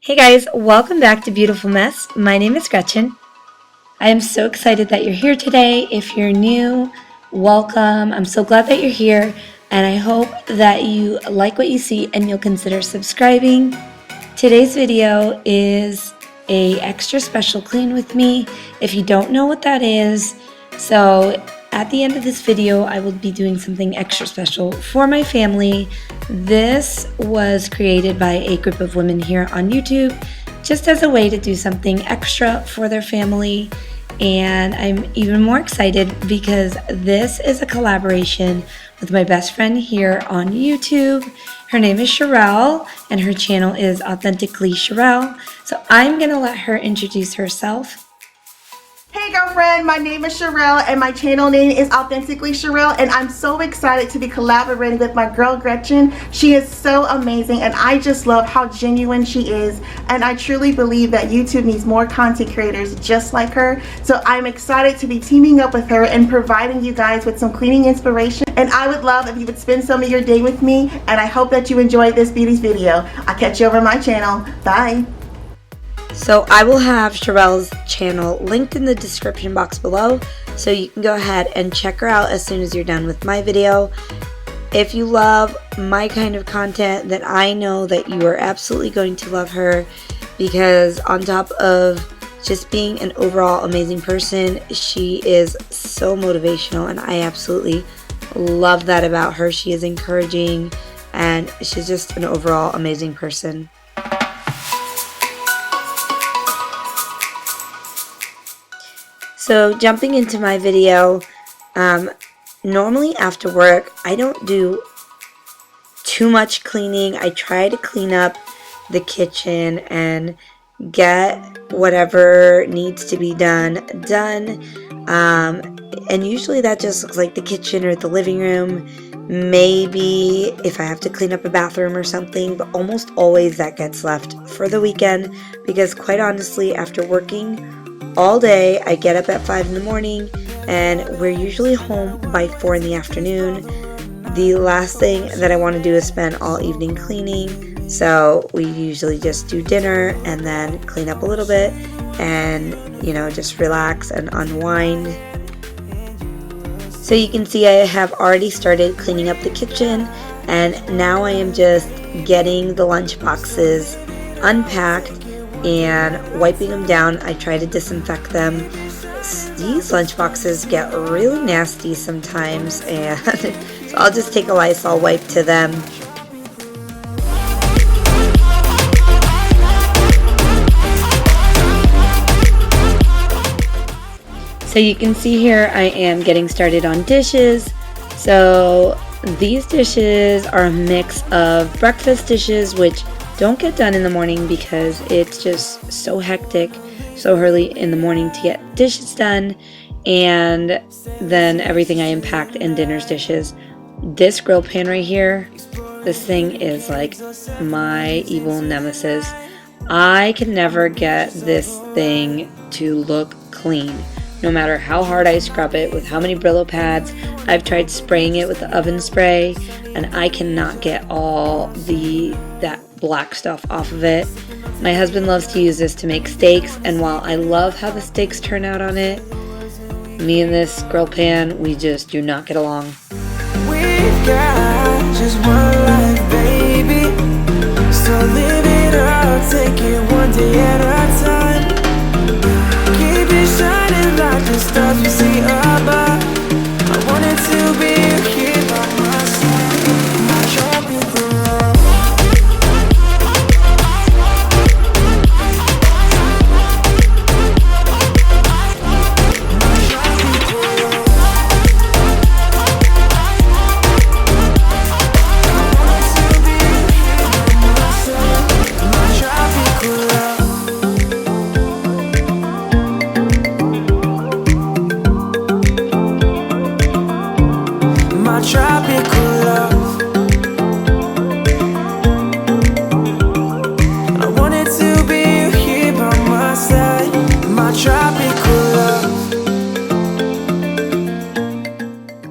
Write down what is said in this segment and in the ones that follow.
Hey guys, welcome back to Beautiful Mess. My name is Gretchen. I am so excited that you're here today. If you're new, welcome. I'm so glad that you're here, and I hope that you like what you see and you'll consider subscribing. Today's video is a extra special clean with me. If you don't know what that is, so at the end of this video, I will be doing something extra special for my family. This was created by a group of women here on YouTube, just as a way to do something extra for their family. And I'm even more excited because this is a collaboration with my best friend here on YouTube. Her name is Shirelle, and her channel is Authentically Sherell. So I'm gonna let her introduce herself. Hey girlfriend, my name is Shirelle and my channel name is Authentically Sherell, and I'm so excited to be collaborating with my girl Gretchen. She is so amazing and I just love how genuine she is, and I truly believe that YouTube needs more content creators just like her. So I'm excited to be teaming up with her and providing you guys with some cleaning inspiration, and I would love if you would spend some of your day with me, and I hope that you enjoyed this beauty's video. I'll catch you over on my channel. Bye. So I will have Shirelle's channel linked in the description box below, so you can go ahead and check her out as soon as you're done with my video. If you love my kind of content, then I know that you are absolutely going to love her, because on top of just being an overall amazing person, she is so motivational, and I absolutely love that about her. She is encouraging and she's just an overall amazing person. So jumping into my video, normally after work, I don't do too much cleaning. I try to clean up the kitchen and get whatever needs to be done. And usually that just looks like the kitchen or the living room. Maybe if I have to clean up a bathroom or something, but almost always that gets left for the weekend, because quite honestly, after working all day, I get up at 5 in the morning and we're usually home by 4 in the afternoon. The last thing that I want to do is spend all evening cleaning, so we usually just do dinner and then clean up a little bit and, you know, just relax and unwind. So you can see I have already started cleaning up the kitchen, and now I am just getting the lunch boxes unpacked and wiping them down. I try to disinfect them. These lunch boxes get really nasty sometimes, and so I'll just take a Lysol wipe to them. So you can see here I am getting started on dishes. So these dishes are a mix of breakfast dishes, which don't get done in the morning because it's just so hectic so early in the morning to get dishes done, and then everything I unpacked in dinner's dishes. This grill pan right here, this thing is like my evil nemesis. I can never get this thing to look clean, no matter how hard I scrub it with how many Brillo pads. I've tried spraying it with the oven spray, and I cannot get all that black stuff off of it. My husband loves to use this to make steaks, and while I love how the steaks turn out on it, me and this grill pan, we just do not get along. We've got just one life, baby, so live it up, take it one day at a time. Keep it shining like the stars we see above. I wanted to be here by my side, my tropical love.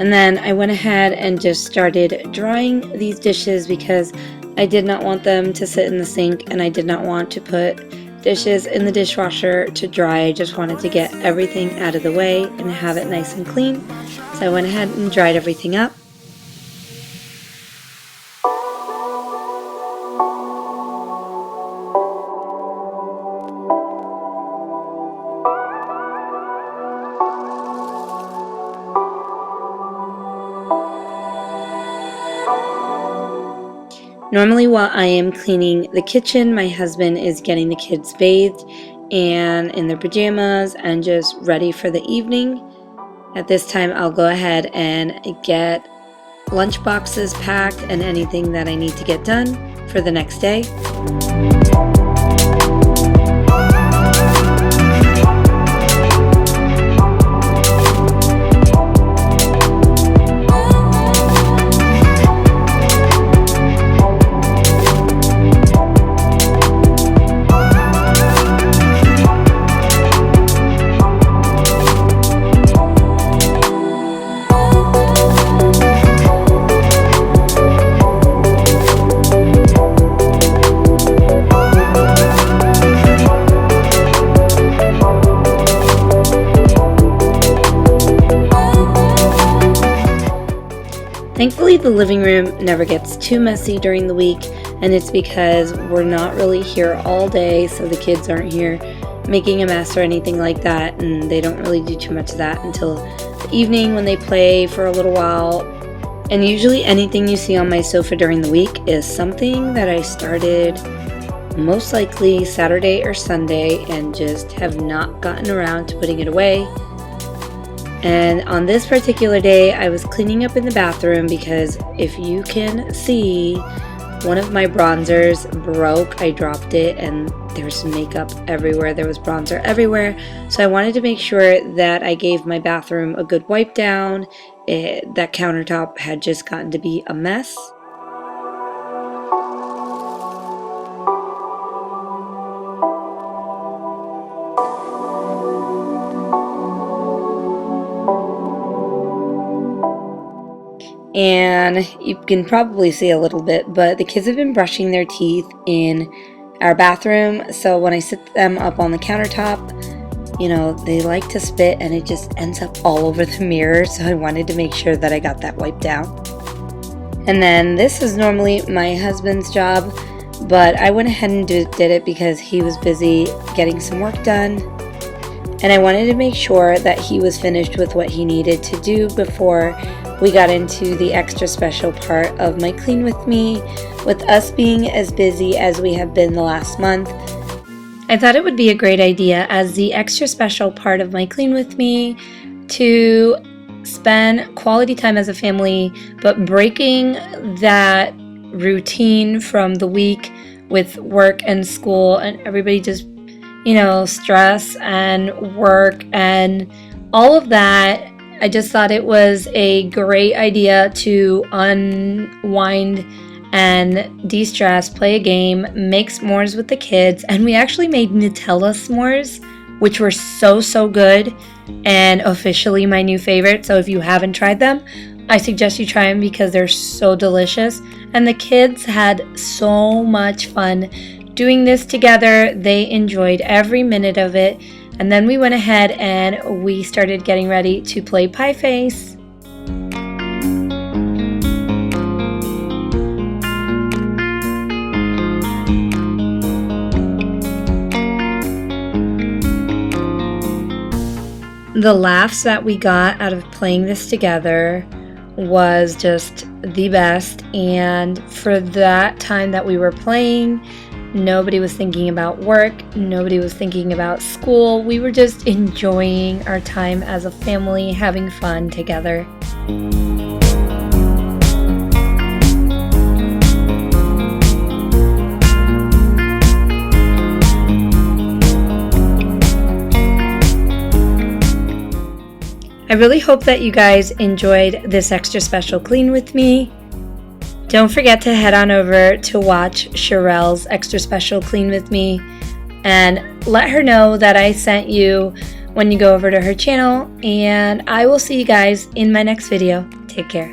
And then I went ahead and just started drying these dishes because I did not want them to sit in the sink, and I did not want to put dishes in the dishwasher to dry. I just wanted to get everything out of the way and have it nice and clean. So I went ahead and dried everything up. Normally while I am cleaning the kitchen, my husband is getting the kids bathed and in their pajamas and just ready for the evening. At this time, I'll go ahead and get lunch boxes packed and anything that I need to get done for the next day. Thankfully, the living room never gets too messy during the week, and it's because we're not really here all day, so the kids aren't here making a mess or anything like that, and they don't really do too much of that until the evening when they play for a little while. And usually anything you see on my sofa during the week is something that I started most likely Saturday or Sunday and just have not gotten around to putting it away. And on this particular day, I was cleaning up in the bathroom because if you can see, one of my bronzers broke. I dropped it and there's makeup everywhere. There was bronzer everywhere. So I wanted to make sure that I gave my bathroom a good wipe down. That countertop had just gotten to be a mess. And you can probably see a little bit, but the kids have been brushing their teeth in our bathroom, so when I sit them up on the countertop, you know, they like to spit and it just ends up all over the mirror, so I wanted to make sure that I got that wiped down. And then this is normally my husband's job, but I went ahead and did it because he was busy getting some work done, and I wanted to make sure that he was finished with what he needed to do before we got into the extra special part of my clean with me. With us being as busy as we have been the last month, I thought it would be a great idea as the extra special part of my clean with me to spend quality time as a family, but breaking that routine from the week with work and school and everybody just, you know, stress and work and all of that. I just thought it was a great idea to unwind and de-stress, play a game, make s'mores with the kids, and we actually made Nutella s'mores, which were so good and officially my new favorite. So if you haven't tried them, I suggest you try them because they're so delicious, and the kids had so much fun doing this together. They enjoyed every minute of it. And then we went ahead and we started getting ready to play Pie Face. The laughs that we got out of playing this together was just the best, and for that time that we were playing, nobody was thinking about work, nobody was thinking about school. We were just enjoying our time as a family, having fun together. I really hope that you guys enjoyed this extra special clean with me. Don't forget to head on over to watch Shirelles Extra Special Clean with me and let her know that I sent you when you go over to her channel, and I will see you guys in my next video. Take care.